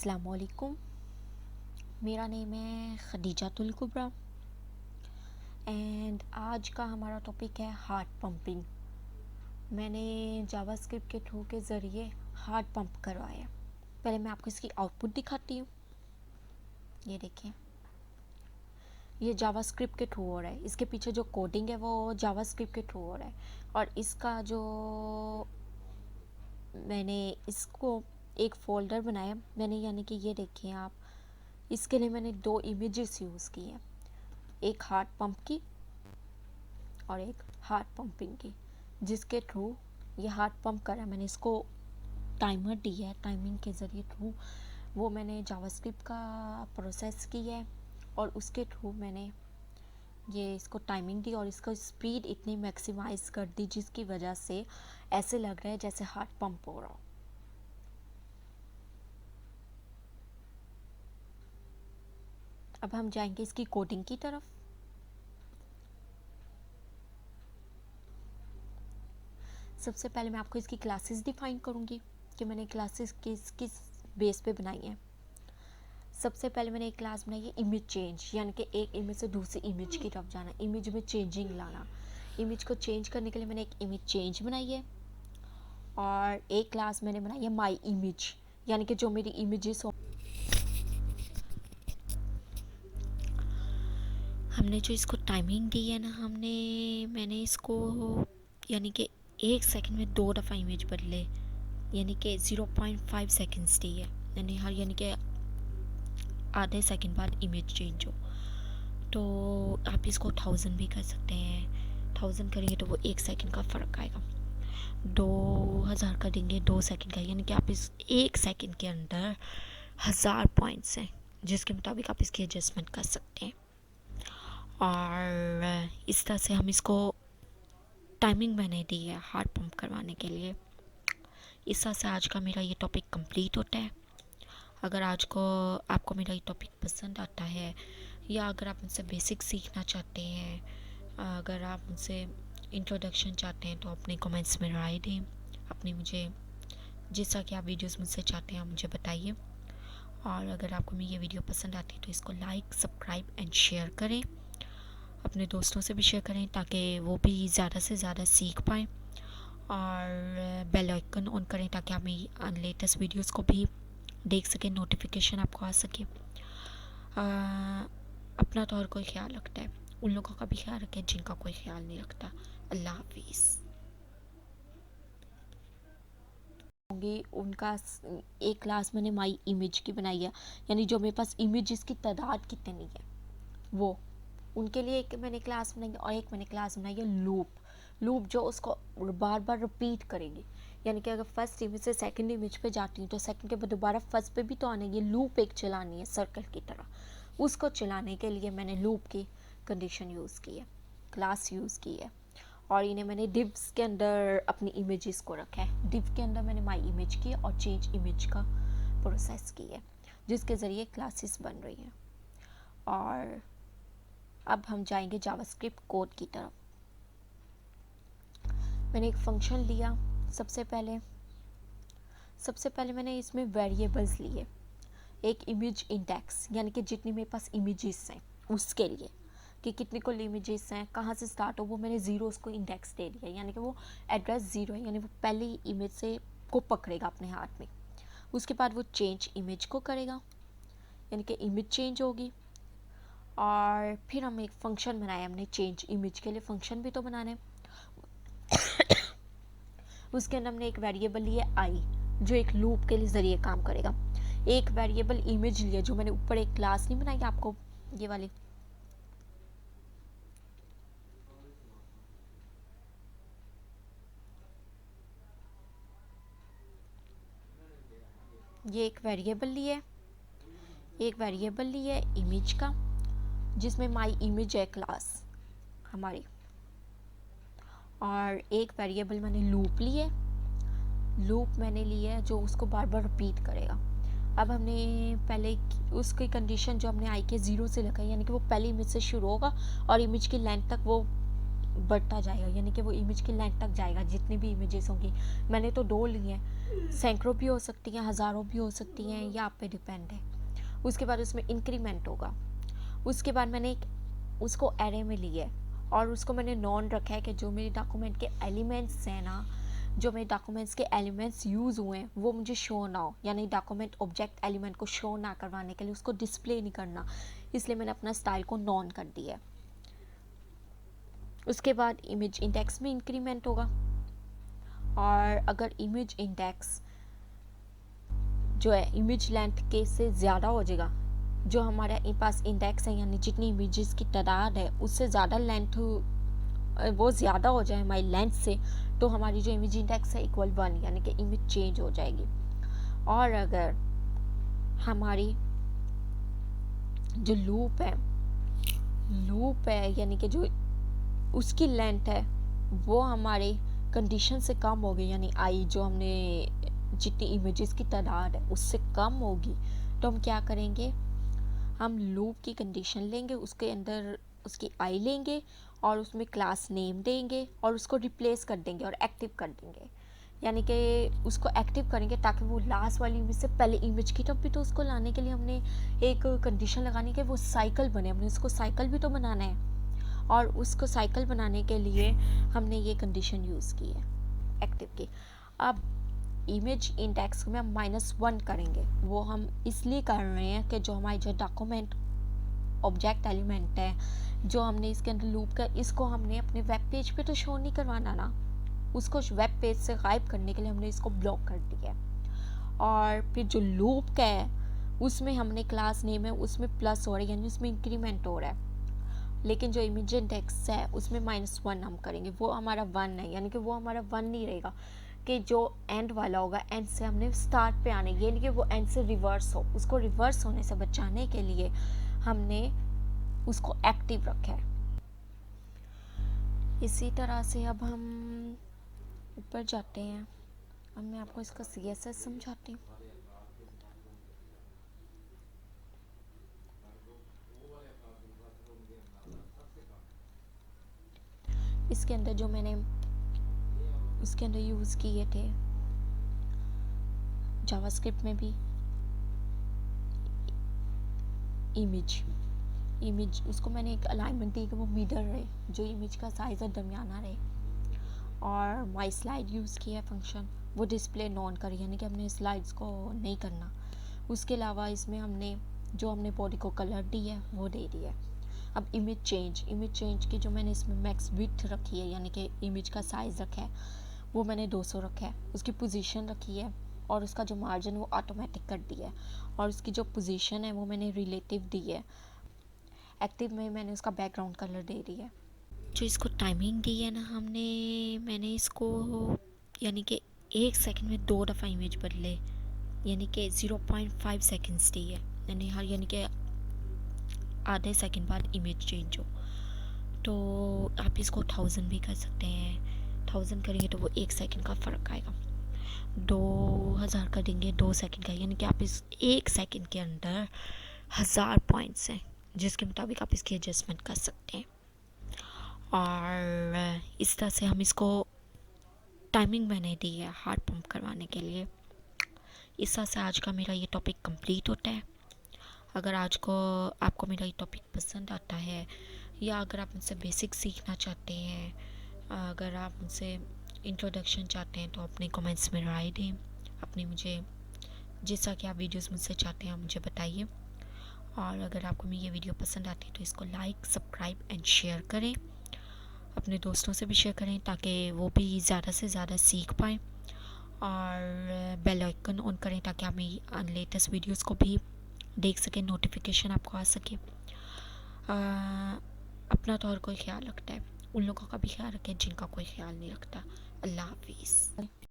अस्सलामुअलैकुम। मेरा नेम है खदीजातुल कुबरा एंड आज का हमारा टॉपिक है हार्ट पंपिंग। मैंने जावास्क्रिप्ट के थ्रू के ज़रिए हार्ट पंप करवाया। पहले मैं आपको इसकी आउटपुट दिखाती हूँ। ये देखें, ये जावास्क्रिप्ट के थ्रू हो रहा है। इसके पीछे जो कोडिंग है वो जावास्क्रिप्ट के थ्रू हो रहा है और इसका जो मैंने इसको एक फ़ोल्डर बनाया मैंने, यानी कि ये देखें आप, इसके लिए मैंने दो इमेजेस यूज़ की हैं, एक हार्ट पंप की और एक हार्ट पंपिंग की, जिसके थ्रू ये हार्ट पंप करा। मैंने इसको टाइमर दी है, टाइमिंग के ज़रिए थ्रू वो मैंने जावास्क्रिप्ट का प्रोसेस की है और उसके थ्रू मैंने ये इसको टाइमिंग दी और इसका स्पीड इतनी मैक्सिमाइज़ कर दी जिसकी वजह से ऐसे लग रहा है जैसे हार्ट पंप हो रहा हो। अब हम जाएंगे इसकी कोडिंग की तरफ। सबसे पहले मैं आपको इसकी क्लासेस डिफाइन करूंगी कि मैंने क्लासेस किस किस बेस पे बनाई हैं। सबसे पहले मैंने एक क्लास बनाई है इमेज चेंज, यानी कि एक इमेज से दूसरी इमेज की तरफ जाना, इमेज में चेंजिंग लाना। इमेज को चेंज करने के लिए मैंने एक इमेज चेंज बनाई है और एक क्लास मैंने बनाई है माई इमेज, यानी कि जो मेरी इमेजेस हो, हमने जो इसको टाइमिंग दी है ना, मैंने इसको यानी कि 1 सेकंड में 2 दफ़ा इमेज बदले, यानी कि 0.5 सेकंड्स दी है, यानी कि आधे सेकंड बाद इमेज चेंज हो। तो आप इसको 1000 भी कर सकते हैं। 1000 करेंगे तो वो 1 सेकंड का फ़र्क आएगा। 2000 कर देंगे 2 सेकंड का, यानी कि आप इस 1 सेकंड के अंदर 1000 पॉइंट्स हैं जिसके मुताबिक आप इसकी एडजस्टमेंट कर सकते हैं। और इस तरह से हम इसको टाइमिंग मैंने दी है हार्ट पंप करवाने के लिए। इस तरह से आज का मेरा ये टॉपिक कंप्लीट होता है। अगर आपको मेरा ये टॉपिक पसंद आता है या अगर आप मुझसे बेसिक सीखना चाहते हैं, अगर आप मुझसे इंट्रोडक्शन चाहते हैं तो अपने कमेंट्स में राय दें। अपनी मुझे जिस तरह की आप वीडियोस मुझसे चाहते हैं आप मुझे बताइए। और अगर आपको मेरी ये वीडियो पसंद आती है तो इसको लाइक, सब्सक्राइब एंड शेयर करें। अपने दोस्तों से भी शेयर करें ताकि वो भी ज़्यादा से ज़्यादा सीख पाएँ। और बेल आइकन ऑन करें ताकि आप मेरी लेटेस्ट वीडियोस को भी देख सकें, नोटिफिकेशन आपको आ सके। अपना तो हर कोई ख्याल रखता है, उन लोगों का भी ख्याल रखें जिनका कोई ख्याल नहीं रखता। अल्लाह हाफिज़। होंगे उनका एक क्लास मैंने माई इमेज की बनाई है, यानी जो मेरे पास इमेजेस की तादाद कितनी है वो, उनके लिए एक मैंने क्लास बनाई है और एक मैंने क्लास बनाई है लूप जो उसको बार बार रिपीट करेंगे। यानी कि अगर फर्स्ट इमेज से सेकंड इमेज पे जाती हूँ तो सेकंड के बाद दोबारा फर्स्ट पे भी तो आने, ये लूप एक चलानी है सर्कल की तरह। उसको चलाने के लिए मैंने लूप की कंडीशन यूज़ की है, क्लास यूज़ की है। और इन्हें मैंने डिव्स के अंदर अपनी इमेजेस को रखा है। डिव के अंदर मैंने माई इमेज की और चेंज इमेज का प्रोसेस की है जिसके ज़रिए क्लासेस बन रही हैं। और अब हम जाएंगे जावास्क्रिप्ट कोड की तरफ। मैंने एक फंक्शन लिया। सबसे पहले मैंने इसमें वेरिएबल्स लिए। एक इमेज इंडेक्स, यानी कि जितनी मेरे पास इमेजेस हैं उसके लिए, कि कितनी कुल इमेजेस हैं, कहाँ से स्टार्ट हो, वो मैंने ज़ीरोज़ को इंडेक्स दे दिया, यानी कि वो एड्रेस ज़ीरो है, यानी वो पहली इमेज से को पकड़ेगा अपने हाथ में। उसके बाद वो चेंज इमेज को करेगा, यानी कि इमेज चेंज होगी। और फिर हम एक फंक्शन बनाया हमने चेंज इमेज के लिए, फंक्शन भी तो बनाना है। उसके अंदर हमने एक वेरिएबल लिया आई जो एक लूप के लिए ज़रिए काम करेगा। एक वेरिएबल इमेज लिया जो मैंने ऊपर एक क्लास नहीं बनाई आपको, ये वाली, ये एक वेरिएबल लिए इमेज का जिसमें माई इमेज है क्लास हमारी। और एक वेरिएबल मैंने लूप मैंने लिया है जो उसको बार बार रिपीट करेगा। अब हमने पहले उसकी कंडीशन जो हमने आई के ज़ीरो से लगाई, यानी कि वो पहली इमेज से शुरू होगा और इमेज की लेंथ तक वो बढ़ता जाएगा, यानी कि वो इमेज की लेंथ तक जाएगा जितनी भी इमेजेस होंगी। मैंने तो 2 ली हैं, सैकड़ों भी हो सकती हैं, हज़ारों भी हो सकती हैं, ये आप पे डिपेंड है। उसके बाद उसमें इंक्रीमेंट होगा। उसके बाद मैंने एक उसको एरे में ली है और उसको मैंने नॉन रखा है कि जो मेरे डॉक्यूमेंट के एलिमेंट्स हैं ना, जो मेरे डॉक्यूमेंट्स के एलिमेंट्स यूज़ हुए हैं वो मुझे शो ना हो, यानी डॉक्यूमेंट ऑब्जेक्ट एलिमेंट को शो ना करवाने के लिए, उसको डिस्प्ले नहीं करना, इसलिए मैंने अपना स्टाइल को नॉन कर दिया है। उसके बाद इमेज इंडेक्स में इंक्रीमेंट होगा, और अगर इमेज इंडेक्स जो है इमेज लेंथ के से ज़्यादा हो जाएगा, जो हमारे पास इंडेक्स है यानी जितनी इमेजेस की तादाद है उससे ज़्यादा लेंथ वो ज़्यादा हो जाए हमारी लेंथ से, तो हमारी जो इमेज इंडेक्स है इक्वल 1, यानी कि इमेज चेंज हो जाएगी। और अगर हमारी जो लूप है यानी कि जो उसकी लेंथ है वो हमारे कंडीशन से कम होगी, यानी आई जो हमने जितनी इमेजेस की तादाद है उससे कम होगी, तो हम क्या करेंगे, हम लूप की कंडीशन लेंगे, उसके अंदर उसकी आई लेंगे और उसमें क्लास नेम देंगे और उसको रिप्लेस कर देंगे और एक्टिव कर देंगे, यानी कि उसको एक्टिव करेंगे ताकि वो लास्ट वाली इमेज से पहले इमेज की, तब भी तो उसको लाने के लिए हमने एक कंडीशन लगानी कि वो साइकिल बने, हमने उसको साइकिल भी तो बनाना है, और उसको साइकिल बनाने के लिए हमने ये कंडीशन यूज़ की है एक्टिव की। अब इमेज इंडेक्स में हम -1 करेंगे, वो हम इसलिए कर रहे हैं कि जो हमारी जो डॉक्यूमेंट ऑब्जेक्ट एलिमेंट है जो हमने इसके अंदर लूप का, इसको हमने अपने वेब पेज पे तो शो नहीं करवाना ना, उसको वेब पेज से गायब करने के लिए हमने इसको ब्लॉक कर दिया है। और फिर जो लूप का है उसमें हमने क्लास नेम है उसमें प्लस हो रहा है, यानी उसमें इंक्रीमेंट हो रहा है, लेकिन जो इमेज इंडेक्स है उसमें -1 हम करेंगे, वो हमारा 1 है, यानी कि वो हमारा 1 नहीं रहेगा कि जो एंड वाला होगा एंड से हमने स्टार्ट पे आने, यानी कि वो एंड से रिवर्स हो, उसको रिवर्स होने से बचाने के लिए हमने उसको एक्टिव रखा है। इसी तरह से अब हम ऊपर जाते हैं, अब मैं आपको इसका CSS समझाती हूँ। इसके अंदर जो मैंने उसके अंदर यूज़ किए थे जावास्क्रिप्ट में भी इमेज उसको मैंने एक अलाइनमेंट दी कि वो मिडल रहे, जो इमेज का साइज़ है दरमियाना रहे, और माई स्लाइड यूज़ किया है फंक्शन, वो डिस्प्ले नॉन करी, यानी कि हमने स्लाइड्स को नहीं करना। उसके अलावा इसमें हमने बॉडी को कलर दी है वो दे दी है। अब इमेज चेंज की जो मैंने इसमें मैक्स विड्थ रखी है, यानी कि इमेज का साइज़ रखा है वो मैंने 200 रखा है, उसकी पोजीशन रखी है और उसका जो मार्जिन वो ऑटोमेटिक कर दिया है, और उसकी जो पोजीशन है वो मैंने रिलेटिव दी है। एक्टिव में मैंने उसका बैकग्राउंड कलर दे दी है। जो इसको टाइमिंग दी है ना मैंने इसको यानी कि 1 सेकंड में 2 दफ़ा इमेज बदले, यानी कि 0.5 सेकंड्स दी है, यानी कि आधे सेकंड बाद इमेज चेंज हो। तो आप इसको 1000 भी कर सकते हैं, 1000 करेंगे तो वो 1 सेकंड का फ़र्क आएगा, 2000 कर देंगे 2 सेकंड का, यानी कि आप इस 1 सेकंड के अंदर 1000 पॉइंट्स हैं जिसके मुताबिक आप इसकी एडजस्टमेंट कर सकते हैं। और इस तरह से हम इसको टाइमिंग मैंने दी है हार्ट पंप करवाने के लिए। इस तरह से आज का मेरा ये टॉपिक कंप्लीट होता है। अगर आपको मेरा ये टॉपिक पसंद आता है, या अगर आप मुझसे बेसिक सीखना चाहते हैं, अगर आप मुझसे इंट्रोडक्शन चाहते हैं, तो अपने कमेंट्स में राय दें, अपनी मुझे जैसा कि आप वीडियोस मुझसे चाहते हैं मुझे बताइए। और अगर आपको मेरी ये वीडियो पसंद आती है तो इसको लाइक, सब्सक्राइब एंड शेयर करें, अपने दोस्तों से भी शेयर करें ताकि वो भी ज़्यादा से ज़्यादा सीख पाएँ, और बेल आइकन ऑन करें ताकि आप मेरी लेटेस्ट वीडियोस को भी देख सकें, नोटिफिकेशन आपको आ सके। अपना तो हर कोई ख्याल रखता है, उन लोगों का भी ख्याल रखें जिनका कोई ख्याल नहीं रखता। अल्लाह हाफिज़।